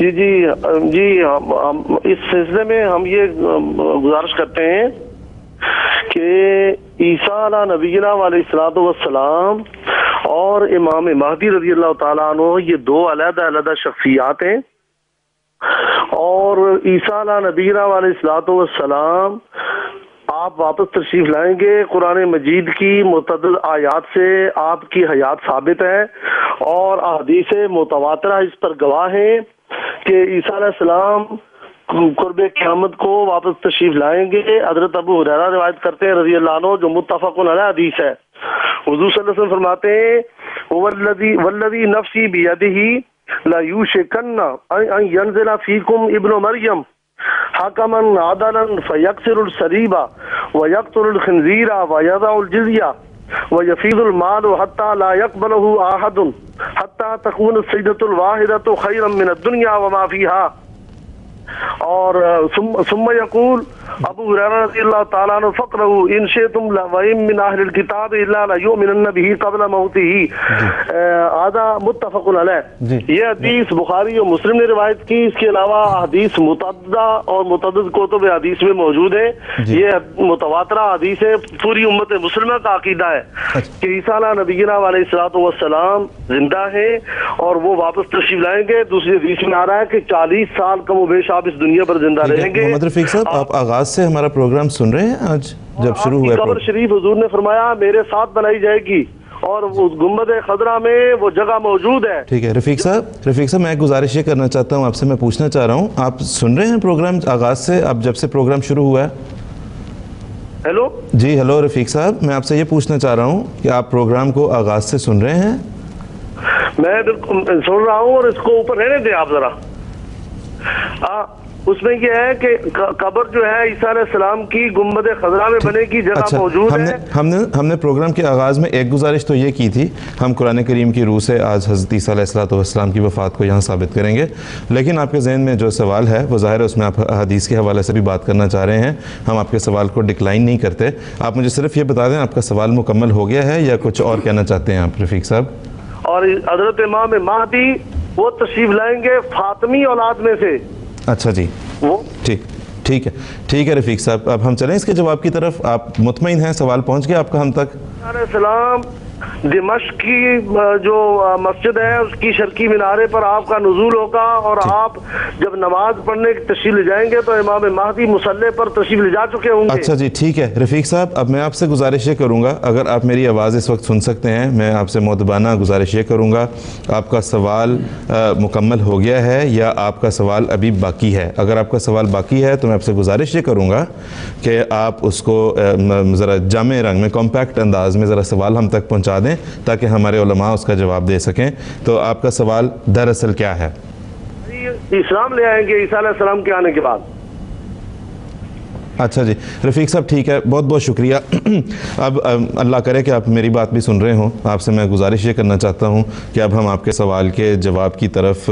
جی جی جی اس سلسلے میں ہم یہ گزارش کرتے ہیں کہ عیسیٰ علیہ نبینا علیہ الصلوۃ والسلام اور امام مہدی رضی اللہ تعالیٰ عنہ یہ دو علیحدہ علیحدہ شخصیات ہیں، اور عیسیٰ علیہ نبینا علیہ الصلوۃ والسلام آپ واپس تشریف لائیں گے، قرآن مجید کی متعدد آیات سے آپ کی حیات ثابت ہے، اور احادیث متواترہ اس پر گواہ ہیں کہ عیسیٰ علیہ السلام قرب قیامت کو واپس تشریف لائیں گے۔ حضرت ابو ہریرہ روایت کرتے ہیں رضی اللہ عنہ، جو متفق علیہ حدیث ہے، حضور صلی اللہ علیہ وسلم فرماتے ہیں والذی نفسی بیدہ لا یوشکن ان ینزل فیکم ابن مریم حکما عدلا فیکسر الصلیب ویقتل الخنزیر ویضع الجزیہ ویفیض المال حتی لا یقبلہ احد حتی تکون السجدۃ الواحدۃ خیرا من الدنیا وما فیہا۔ اور ثم یقول ابو ہریرہ رضی اللہ تعالیٰ عنہ فقرؤوا ان شئتم وإن من اہل الکتاب الا لیؤمنن به قبل موته، هذا متفق علیہ۔ یہ حدیث بخاری اور مسلم نے روایت کی، اس کے علاوہ حدیث متعددہ اور متعدد کتب حدیث میں موجود ہے۔ یہ متواترہ حدیث ہے، پوری امت مسلمہ کا عقیدہ ہے کہ عیسیٰ علیہ نبینا علیہ الصلوۃ والسلام زندہ ہے اور وہ واپس تشریف لائیں گے۔ دوسری حدیث میں آ رہا ہے کہ 40 سال کم و بیش آپ اس دنیا پر زندہ رہیں گے۔ محمد رفیق صاحب، آپ آغاز سے ہمارا پروگرام سن رہے ہیں؟ آج جب شروع ہوا قبر شریف حضور نے فرمایا میرے ساتھ بنائی جائے گی، اور اس گنبد خضرا میں وہ جگہ موجود ہے۔ ٹھیک ہے رفیق صاحب، میں ایک گزارش یہ کرنا چاہتا ہوں آپ سے، میں پوچھنا چاہ رہا ہوں، آپ سن رہے ہیں پروگرام آغاز سے، اب جب سے پروگرام شروع ہوا ہے؟ ہیلو جی ہیلو رفیق صاحب، میں آپ سے یہ پوچھنا چاہ رہا ہوں کہ آپ پروگرام کو آغاز سے سن رہے ہیں؟ میں بالکل سن رہا ہوں، اور اس کو اوپر رہنے دیں آپ ذرا۔ اس میں یہ ہے کہ قبر جو ہے عیسیٰ علیہ السلام کی گنبد خضرا میں بنے کی جگہ موجود ہے۔ ہم نے پروگرام کے آغاز میں ایک گزارش تو یہ کی تھی، ہم قرآن کریم کی روح سے آج حضرت عیسیٰ علیہ السلام کی وفات کو یہاں ثابت کریں گے، لیکن آپ کے ذہن میں جو سوال ہے وہ ظاہر ہے اس میں آپ حدیث کے حوالے سے بھی بات کرنا چاہ رہے ہیں، ہم آپ کے سوال کو ڈکلائن نہیں کرتے۔ آپ مجھے صرف یہ بتا دیں آپ کا سوال مکمل ہو گیا ہے یا کچھ اور کہنا چاہتے ہیں آپ رفیق صاحب؟ اور حضرت امام مہدی وہ تشریف لائیں گے فاطمی اولاد میں سے۔ اچھا جی، ٹھیک ہے رفیق صاحب، اب ہم چلیں اس کے جواب کی طرف۔ آپ مطمئن ہیں سوال پہنچ گیا آپ کا ہم تک؟ علیہ السلام دمشق کی جو مسجد ہے اس کی شرقی مینارے پر آپ کا نزول ہوگا، اور آپ جب نماز پڑھنے کی تشریف لے جائیں گے تو امام مہدی مصلی پر تشریف لے جا چکے ہوں گے۔ اچھا جی ٹھیک ہے رفیق صاحب، اب میں آپ سے گزارش یہ کروں گا، اگر آپ میری آواز اس وقت سن سکتے ہیں، میں آپ سے مؤدبانہ گزارش یہ کروں گا، آپ کا سوال مکمل ہو گیا ہے یا آپ کا سوال ابھی باقی ہے؟ اگر آپ کا سوال باقی ہے تو میں آپ سے گزارش یہ کروں گا کہ آپ اس کو ذرا جامع رنگ میں، کمپیکٹ انداز میں ذرا سوال ہم تک پہنچا دیں تاکہ ہمارے علماء اس کا جواب دے سکیں۔ تو آپ کا سوال دراصل کیا ہے؟ اسلام لے آئیں گے عیسیٰ علیہ السلام کے آنے کے بعد۔ اچھا جی رفیق صاحب ٹھیک ہے، بہت بہت شکریہ۔ اب اللہ کرے کہ آپ میری بات بھی سن رہے ہوں، آپ سے میں گزارش یہ کرنا چاہتا ہوں کہ اب ہم آپ کے سوال کے جواب کی طرف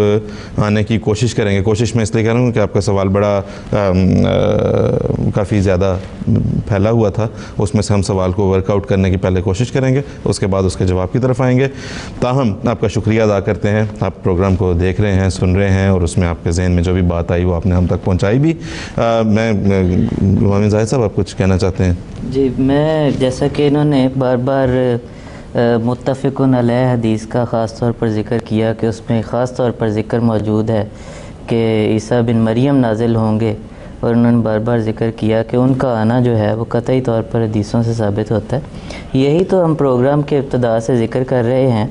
آنے کی کوشش کریں گے۔ کوشش میں اس لیے کر رہا ہوں کہ آپ کا سوال بڑا کافی زیادہ پھیلا ہوا تھا، اس میں سے ہم سوال کو ورک آؤٹ کرنے کی پہلے کوشش کریں گے، اس کے بعد اس کے جواب کی طرف آئیں گے۔ تاہم آپ کا شکریہ ادا کرتے ہیں، آپ پروگرام کو دیکھ رہے ہیں، سن رہے ہیں، اور اس میں آپ کے ذہن میں جو بھی بات آئی وہ آپ نے ہم تک پہنچائی بھی۔ میں امام زاہد صاحب آپ کچھ کہنا چاہتے ہیں؟ جی، میں جیسا کہ انہوں نے بار بار متفق علیہ حدیث کا خاص طور پر ذکر کیا کہ اس میں خاص طور پر ذکر موجود ہے کہ عیسیٰ بن مریم نازل ہوں گے، اور انہوں نے بار بار ذکر کیا کہ ان کا آنا جو ہے وہ قطعی طور پر حدیثوں سے ثابت ہوتا ہے۔ یہی تو ہم پروگرام کے ابتدا سے ذکر کر رہے ہیں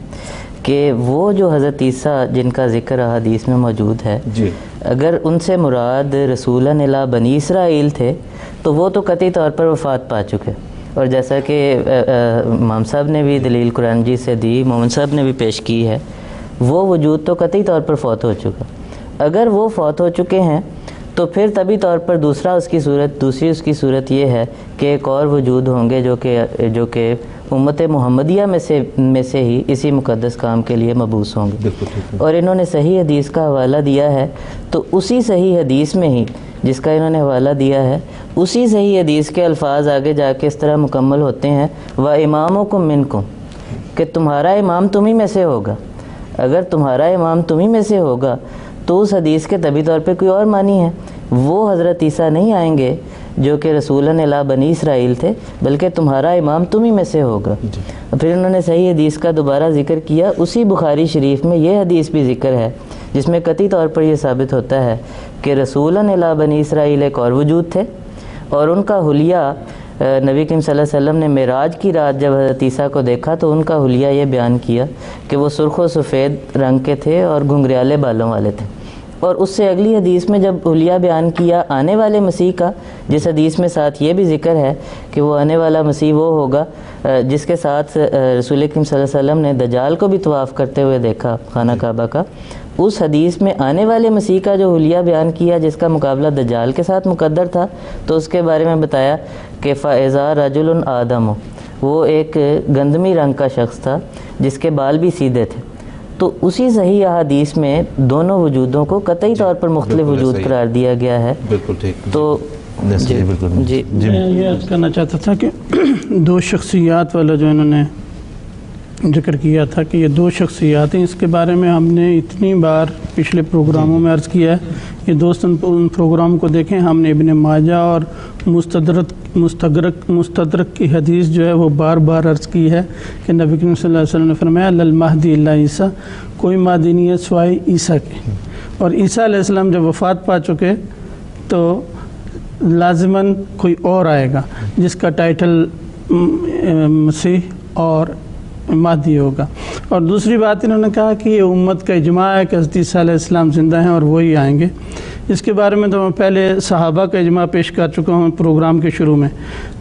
کہ وہ جو حضرت عیسیٰ جن کا ذکر حدیث میں موجود ہے، جی، اگر ان سے مراد رسولن الی بنی اسرائیل تھے تو وہ تو قطعی طور پر وفات پا چکے، اور جیسا کہ امام صاحب نے بھی دلیل قرآن جی سے دی، مومن صاحب نے بھی پیش کی ہے، وہ وجود تو قطعی طور پر فوت ہو چکا۔ اگر وہ فوت ہو چکے ہیں تو پھر طبی طور پر دوسری اس کی صورت یہ ہے کہ ایک اور وجود ہوں گے جو کہ امت محمدیہ میں سے ہی اسی مقدس کام کے لیے مبعوث ہوں گے۔ اور انہوں نے صحیح حدیث کا حوالہ دیا ہے، تو اسی صحیح حدیث میں ہی جس کا انہوں نے حوالہ دیا ہے، اسی صحیح حدیث کے الفاظ آگے جا کے اس طرح مکمل ہوتے ہیں وَإِمَامُكُم مِّنكُم، کہ تمہارا امام تمہیں میں سے ہوگا۔ اگر تمہارا امام تمہیں میں سے ہوگا تو اس حدیث کے طبی طور پہ کوئی اور معنی ہے. وہ حضرت عیسیٰ نہیں آئیں گے جو کہ رسولاً الی بنی اسرائیل تھے، بلکہ تمہارا امام تم ہی میں سے ہوگا. پھر انہوں نے صحیح حدیث کا دوبارہ ذکر کیا. اسی بخاری شریف میں یہ حدیث بھی ذکر ہے جس میں قطعی طور پر یہ ثابت ہوتا ہے کہ رسولاً الی بنی اسرائیل ایک اور وجود تھے، اور ان کا حلیہ نبی کریم صلی اللہ علیہ وسلم نے معراج کی رات جب حضرت عیسیٰ کو دیکھا تو ان کا حلیہ یہ بیان کیا کہ وہ سرخ و سفید رنگ کے تھے اور گھنگریالے بالوں والے تھے. اور اس سے اگلی حدیث میں جب حلیہ بیان کیا آنے والے مسیح کا، جس حدیث میں ساتھ یہ بھی ذکر ہے کہ وہ آنے والا مسیح وہ ہوگا جس کے ساتھ رسول کریم صلی اللہ علیہ وسلم نے دجال کو بھی طواف کرتے ہوئے دیکھا خانہ کعبہ کا، اس حدیث میں آنے والے مسیح کا جو حلیہ بیان کیا جس کا مقابلہ دجال کے ساتھ مقدر تھا، تو اس کے بارے میں بتایا کہ فَإِذَا رَجُلٌ آدَمُ، وہ ایک گندمی رنگ کا شخص تھا جس کے بال بھی سیدھے تھے. تو اسی صحیح احادیث میں دونوں وجودوں کو قطعی طور پر مختلف وجود قرار دیا گیا ہے. بالکل ٹھیک. تو جی میں یہ عرض کرنا چاہتا تھا کہ دو شخصیات والا جو انہوں نے ذکر کیا تھا کہ یہ دو شخصیات ہیں، اس کے بارے میں ہم نے اتنی بار پچھلے پروگراموں میں عرض کیا ہے. یہ دوست ان پروگرام کو دیکھیں. ہم نے ابن ماجہ اور مستدرک کی حدیث جو ہے وہ بار بار عرض کی ہے کہ نبی کریم صلی اللہ علیہ وسلم نے فرمایا للمہدی الا عیسیٰ، کوئی مہدی نہیں ہے سوائے عیسیٰ کے. اور عیسیٰ علیہ السلام جب وفات پا چکے تو لازماً کوئی اور آئے گا جس کا ٹائٹل مسیح اور مہدی ہوگا. اور دوسری بات انہوں نے کہا کہ یہ امت کا اجماع ہے کہ حضرت عیسیٰ علیہ السلام زندہ ہیں اور وہی آئیں گے. اس کے بارے میں تو میں پہلے صحابہ کا اجماع پیش کر چکا ہوں پروگرام کے شروع میں.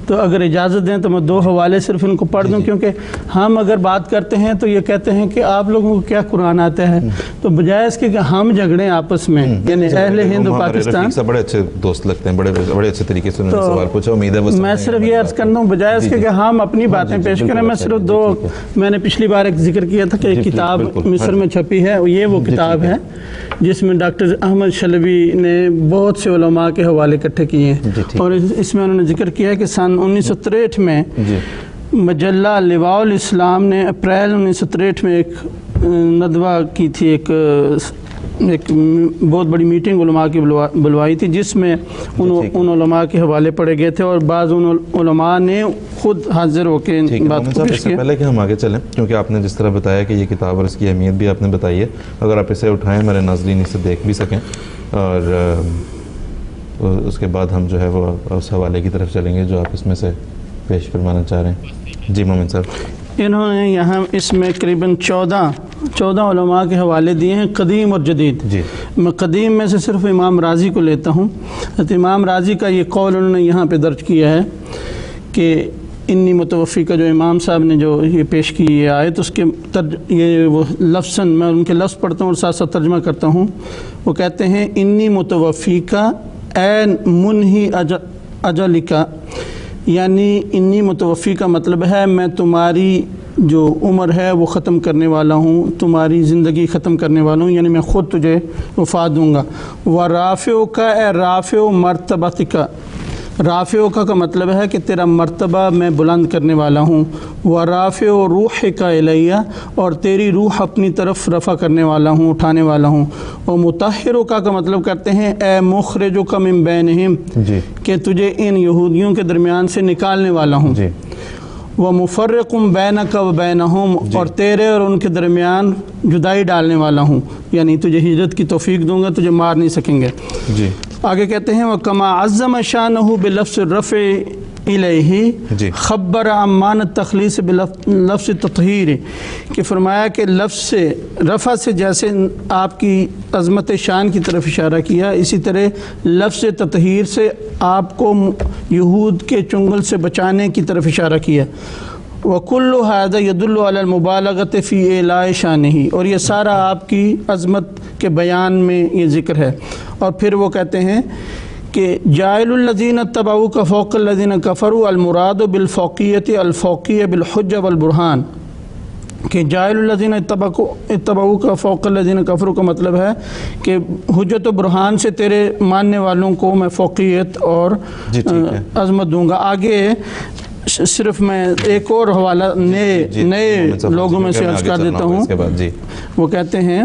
تو اگر اجازت دیں تو میں دو حوالے صرف ان کو پڑھ دوں، کیونکہ ہم اگر بات کرتے ہیں تو یہ کہتے ہیں کہ آپ لوگوں کو کیا قرآن آتا ہے، تو بجائے اس کے کہ ہم جھگڑیں آپس میں، یعنی اہل ہند و پاکستان. بڑے اچھے دوست لگتے ہیں، بڑے اچھے طریقے سے انہوں نے سوال پوچھا. امید ہے میں صرف یہ عرض کرتا ہوں بجائے اس کے کہ ہم اپنی باتیں پیش کریں. میں صرف دو، میں نے پچھلی بار ایک ذکر کیا تھا کہ ایک کتاب مصر میں چھپی ہے، یہ وہ کتاب ہے جس میں ڈاکٹر احمد شلبی نے بہت سے علماء کے حوالے اکٹھے کیے ہیں. اور اس میں انہوں نے ذکر کیا ہے کہ سن 1963 میں مجلہ لواء الاسلام نے اپریل 1963 میں ایک ندوہ کی تھی، ایک بہت بڑی میٹنگ علماء کی بلوائی تھی، جس میں ان علماء کے حوالے پڑے گئے تھے اور بعض ان علماء نے خود حاضر ہو کے بات کو پیش کیا. پہلے کہ ہم آگے چلیں، کیونکہ آپ نے جس طرح بتایا کہ یہ کتاب اور اس کی اہمیت بھی آپ نے بتائی ہے، اگر آپ اسے اٹھائیں ہمارے ناظرین اسے دیکھ بھی سکیں، اور اس کے بعد ہم جو ہے وہ اس حوالے کی طرف چلیں گے جو آپ اس میں سے پیش فرمانا چاہ رہے ہیں. جی مومن صاحب. انہوں نے یہاں اس میں قریباً 14 علماء کے حوالے دیے ہیں، قدیم اور جدید. جی میں قدیم میں سے صرف امام راضی کو لیتا ہوں. امام راضی کا یہ قول انہوں نے یہاں پہ درج کیا ہے کہ انی متوفی کا جو امام صاحب نے جو یہ پیش کی یہ آیت، اس کے یہ وہ لفظاً میں ان کے لفظ پڑھتا ہوں اور ساتھ ساتھ ترجمہ کرتا ہوں. وہ کہتے ہیں انی متوفی کا اے منہی اجل کا، یعنی انی متوفی کا مطلب ہے میں تمہاری جو عمر ہے وہ ختم کرنے والا ہوں، تمہاری زندگی ختم کرنے والا ہوں، یعنی میں خود تجھے وفات دوں گا. ورافع کا اے رافع مرتبت کا، رافع کا مطلب ہے کہ تیرا مرتبہ میں بلند کرنے والا ہوں. ورافع روح کا الیہ، اور تیری روح اپنی طرف رفع کرنے والا ہوں، اٹھانے والا ہوں. اور مطہر کا مطلب کرتے ہیں اے مخرج کا من بینہم، کہ تجھے ان یہودیوں کے درمیان سے نکالنے والا ہوں. ومفرق بینک و بینہم، اور تیرے اور ان کے درمیان جدائی ڈالنے والا ہوں، یعنی تجھے ہجرت کی توفیق دوں گا، تجھے مار نہیں سکیں گے. آگے کہتے ہیں وَكَمَا عَزَّمَ شَانَهُ بِلَفْظِ الرَّفْعِ إِلَيْهِ خَبَّرَ عَمَّانَ التَّخْلِيصِ بِلَفْظِ التَّطْهِيرِ، کہ فرمایا کہ لفظ سے رفع سے جیسے آپ کی عظمت شان کی طرف اشارہ کیا، اسی طرح لفظ تطہیر سے آپ کو یہود کے چنگل سے بچانے کی طرف اشارہ کیا. وَكُلُّ هَذَا يَدُلُّ عَلَى الْمُبَالَغَةِ فِي إِعْلَاءِ شَانِهِ، اور یہ سارا آپ کی عظمت کے بیان میں یہ ذکر ہے. اور پھر وہ کہتے ہیں کہ جاعل الذین اتبعوک فوق الذین کفروا المراد بالفوقیت الفوقیہ بالحجہ والبرہان، کہ جاعل الذین اتبعوک فوق الذین کفروا کا مطلب ہے کہ حجت و برہان سے تیرے ماننے والوں کو میں فوقیت اور عظمت دوں گا. آگے صرف میں ایک اور حوالہ نئے لوگوں میں سے عرض کر دیتا ہوں. وہ کہتے ہیں